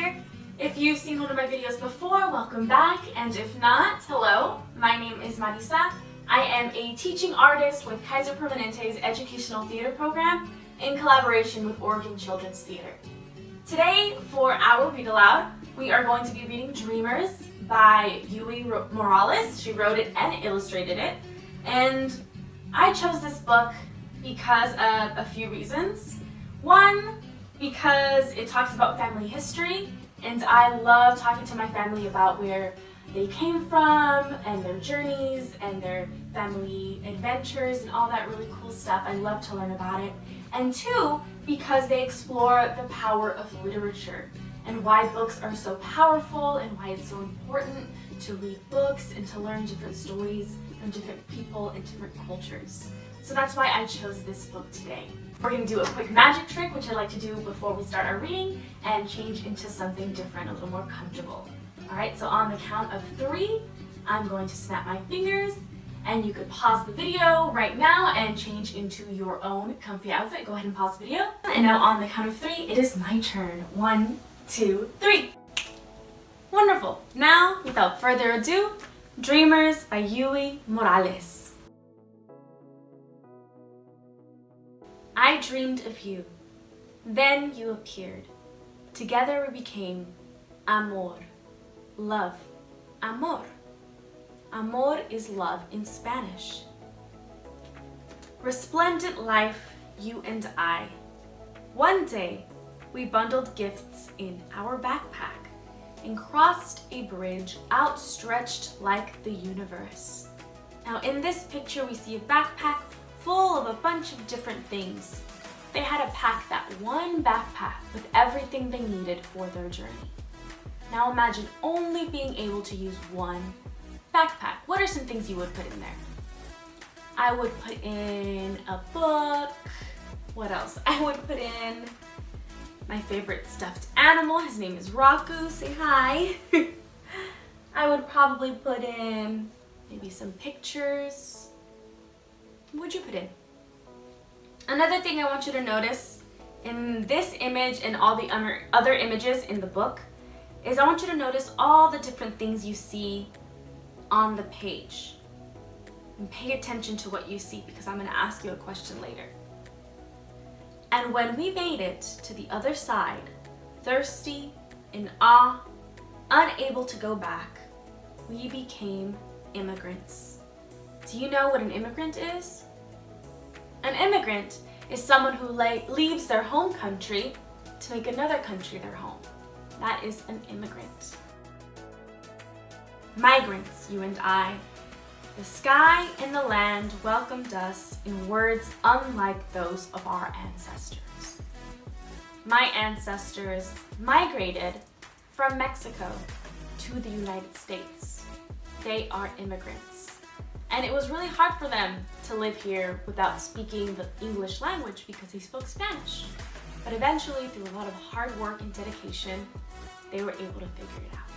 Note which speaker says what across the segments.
Speaker 1: here. If you've seen one of my videos before, welcome back, and if not, hello. My name is Marisa. I am a teaching artist with Kaiser Permanente's educational theater program in collaboration with Oregon Children's Theater. Today, for our read aloud, we are going to be reading Dreamers by Yuyi Morales. She wrote it and illustrated it, and I chose this book because of a few reasons. One, because it talks about family history, and I love talking to my family about where they came from and their journeys and their family adventures and all that really cool stuff. I love to learn about it. And two, because they explore the power of literature and why books are so powerful and why it's so important to read books and to learn different stories from different people and different cultures. So that's why I chose this book today. We're going to do a quick magic trick, which I like to do before we start our reading, and change into something different, a little more comfortable. Alright, so on the count of 3, I'm going to snap my fingers, and you could pause the video right now and change into your own comfy outfit. Go ahead and pause the video. And now on the count of 3, it is my turn. 1, 2, 3. Wonderful. Now, without further ado, Dreamers by Yuyi Morales. I dreamed of you. Then you appeared. Together we became amor, love. Amor. Amor is love in Spanish. Resplendent life, you and I. One day, we bundled gifts in our backpack and crossed a bridge outstretched like the universe. Now in this picture, we see a backpack full of a bunch of different things. They had to pack that one backpack with everything they needed for their journey. Now imagine only being able to use one backpack. What are some things you would put in there? I would put in a book. What else? I would put in my favorite stuffed animal. His name is Raku. Say hi. I would probably put in maybe some pictures. What would you put in? Another thing I want you to notice in this image and all the other images in the book is I want you to notice all the different things you see on the page. And pay attention to what you see, because I'm going to ask you a question later. And when we made it to the other side, thirsty, in awe, unable to go back, we became immigrants. Do you know what an immigrant is? An immigrant is someone who leaves their home country to make another country their home. That is an immigrant. Migrants, you and I. The sky and the land welcomed us in words unlike those of our ancestors. My ancestors migrated from Mexico to the United States. They are immigrants. And it was really hard for them to live here without speaking the English language because they spoke Spanish. But eventually, through a lot of hard work and dedication, they were able to figure it out.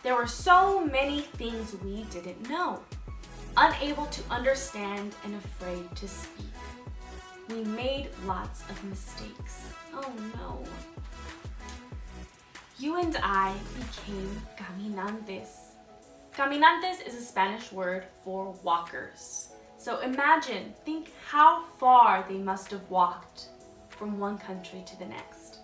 Speaker 1: There were so many things we didn't know, unable to understand and afraid to speak. We made lots of mistakes. Oh no. You and I became caminantes. Caminantes is a Spanish word for walkers. So imagine, think how far they must have walked from one country to the next.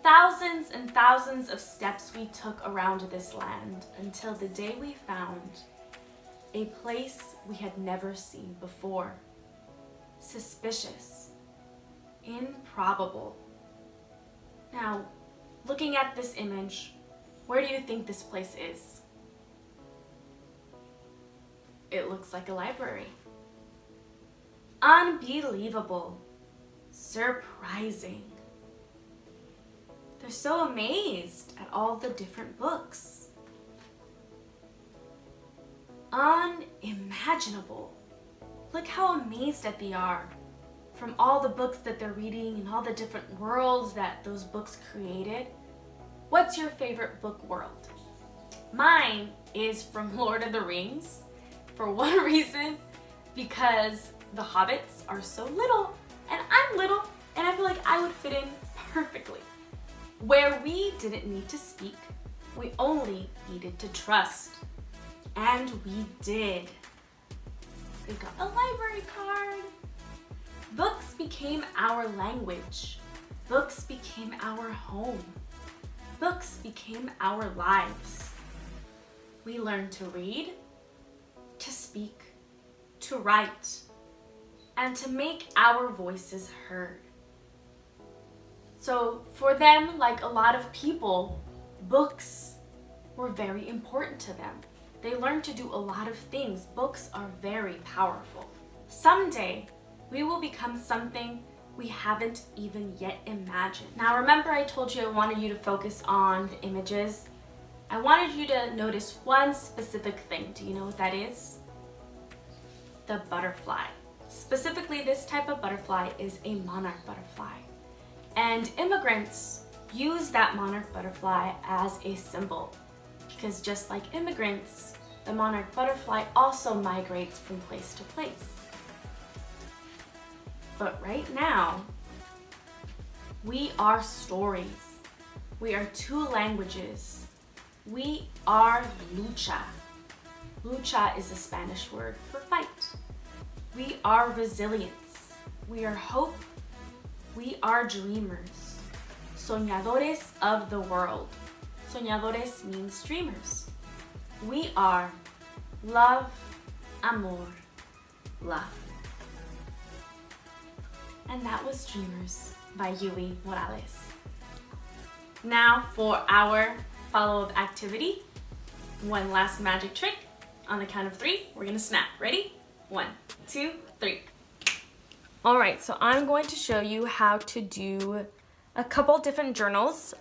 Speaker 1: Thousands and thousands of steps we took around this land until the day we found a place we had never seen before. Suspicious. Improbable. Now, looking at this image, where do you think this place is? It looks like a library. Unbelievable. Surprising. They're so amazed at all the different books. Unimaginable. Look how amazed that they are from all the books that they're reading and all the different worlds that those books created. What's your favorite book world? Mine is from Lord of the Rings. For one reason, because the hobbits are so little, and I'm little, and I feel like I would fit in perfectly. where we didn't need to speak, we only needed to trust. And we did. We got a library card. Books became our language. Books became our home. Books became our lives. We learned to read, to speak, to write, and to make our voices heard. So for them, like a lot of people, books were very important to them. They learned to do a lot of things. Books are very powerful. Someday, we will become something we haven't even yet imagined. Now remember I told you I wanted you to focus on the images. I wanted you to notice one specific thing. Do you know what that is? The butterfly. Specifically, this type of butterfly is a monarch butterfly. And immigrants use that monarch butterfly as a symbol, because just like immigrants, the monarch butterfly also migrates from place to place. But right now, we are stories. We are two languages. We are lucha. Lucha is a Spanish word for fight. We are resilience. We are hope. We are dreamers. Soñadores of the world. Soñadores means dreamers. We are love, amor, love. And that was Dreamers by Yuyi Morales. Now for our follow-up activity. One last magic trick. On the count of 3, we're gonna snap. Ready? 1, 2, 3. All right, so I'm going to show you how to do a couple different journals.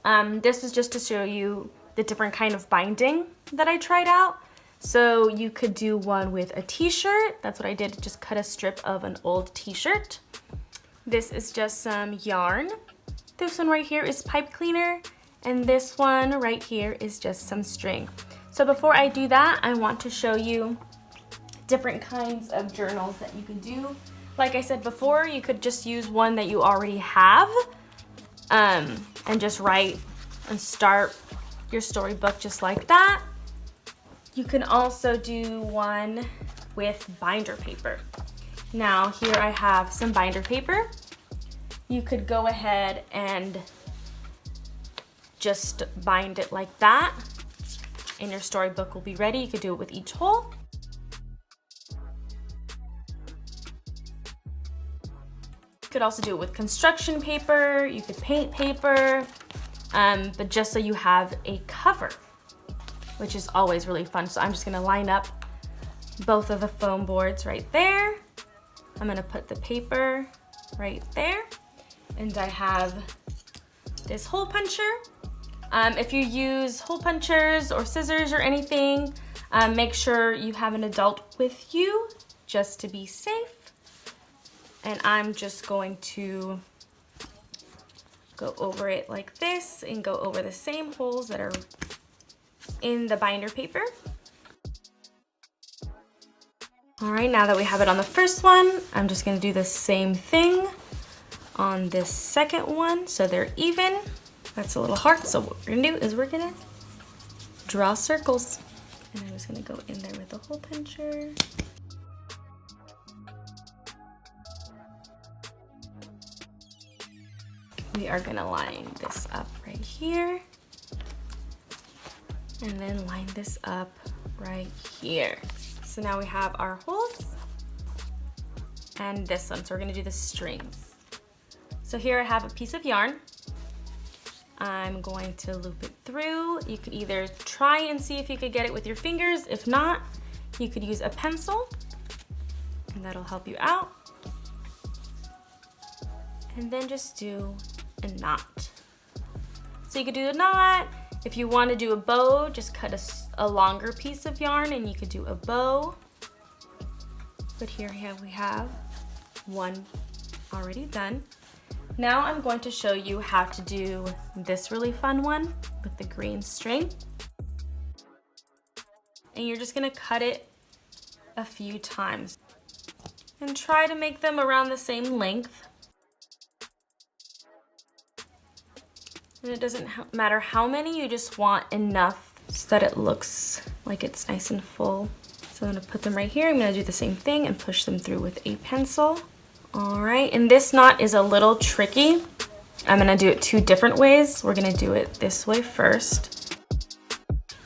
Speaker 1: This is just to show you the different kind of binding that I tried out. So you could do one with a t-shirt. That's what I did, just cut a strip of an old t-shirt. This is just some yarn. This one right here is pipe cleaner. And this one right here is just some string. So before I do that, I want to show you different kinds of journals that you can do. Like I said before, you could just use one that you already have and just write and start your storybook just like that. You can also do one with binder paper. Now here I have some binder paper. You could go ahead and just bind it like that and your storybook will be ready. You could do it with each hole. You could also do it with construction paper, you could paint paper, but just so you have a cover, which is always really fun. So I'm just gonna line up both of the foam boards right there. I'm gonna put the paper right there, and I have this hole puncher. If you use hole punchers or scissors or anything, make sure you have an adult with you just to be safe. And I'm just going to go over it like this and go over the same holes that are in the binder paper. All right, now that we have it on the first one, I'm just gonna do the same thing on this second one so they're even. That's a little hard, so what we're gonna do is we're gonna draw circles. And I'm just gonna go in there with the hole puncher. We are gonna line this up right here. And then line this up right here. So now we have our holes and this one. So we're gonna do the strings. So here I have a piece of yarn. I'm going to loop it through. You could either try and see if you could get it with your fingers. If not, you could use a pencil and that'll help you out. And then just do a knot. So you could do a knot. If you want to do a bow, just cut a longer piece of yarn and you could do a bow. But here we have one already done. Now I'm going to show you how to do this really fun one with the green string. And you're just gonna cut it a few times and try to make them around the same length. And it doesn't matter how many, you just want enough so that it looks like it's nice and full. So I'm gonna put them right here. I'm gonna do the same thing and push them through with a pencil. All right, and this knot is a little tricky. I'm gonna do it 2 different ways. We're gonna do it this way first,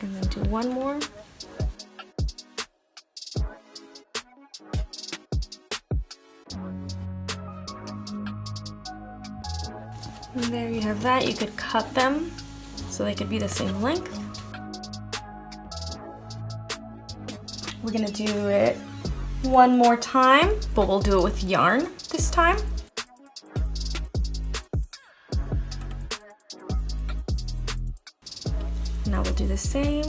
Speaker 1: and then do one more. And there you have that. You could cut them so they could be the same length. We're gonna do it one more time, but we'll do it with yarn this time. Now we'll do the same.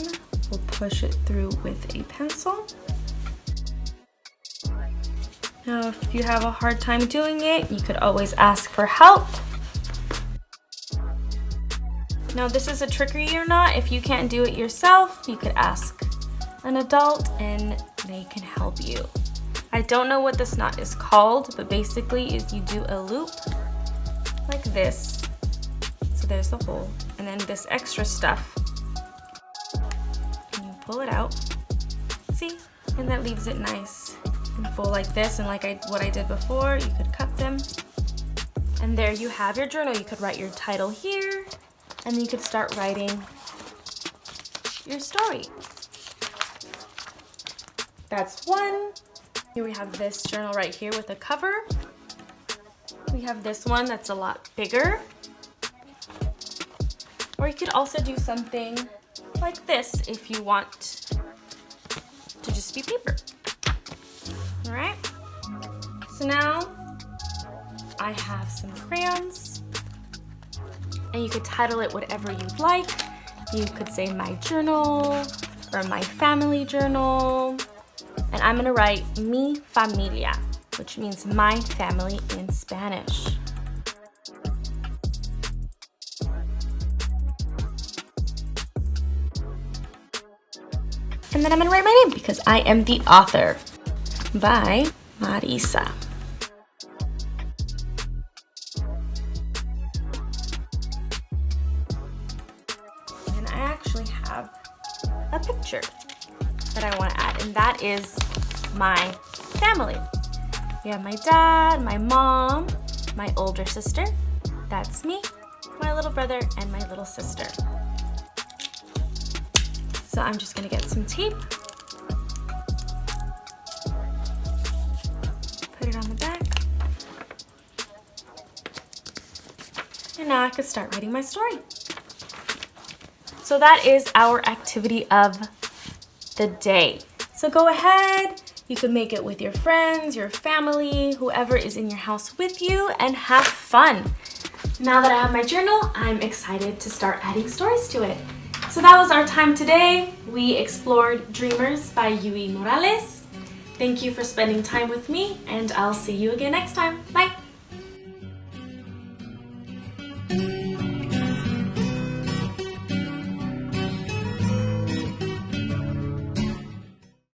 Speaker 1: We'll push it through with a pencil. Now, if you have a hard time doing it, you could always ask for help. Now, this is a trickier knot. If you can't do it yourself, you could ask an adult and they can help you. I don't know what this knot is called, but basically is you do a loop like this. So there's the hole, and then this extra stuff, and you pull it out. See? And that leaves it nice and full like this, and like what I did before, you could cut them. And there you have your journal. You could write your title here, and then you could start writing your story. That's one. Here we have this journal right here with a cover. We have this one that's a lot bigger. Or you could also do something like this if you want to just be paper. All right. So now I have some crayons, and you could title it whatever you'd like. You could say my journal or my family journal. And I'm gonna write mi familia, which means my family in Spanish. And then I'm gonna write my name because I am the author. By Marisa. And I actually have a picture that I want to add, and that is my family. We have my dad, my mom, my older sister, that's me, my little brother, and my little sister. So I'm just gonna get some tape, put it on the back, and now I could start writing my story. So that is our activity of the day. So go ahead, you can make it with your friends, your family, whoever is in your house with you, and have fun. Now that I have my journal, I'm excited to start adding stories to it. So that was our time today. We explored Dreamers by Yuyi Morales. Thank you for spending time with me, and I'll see you again next time. Bye.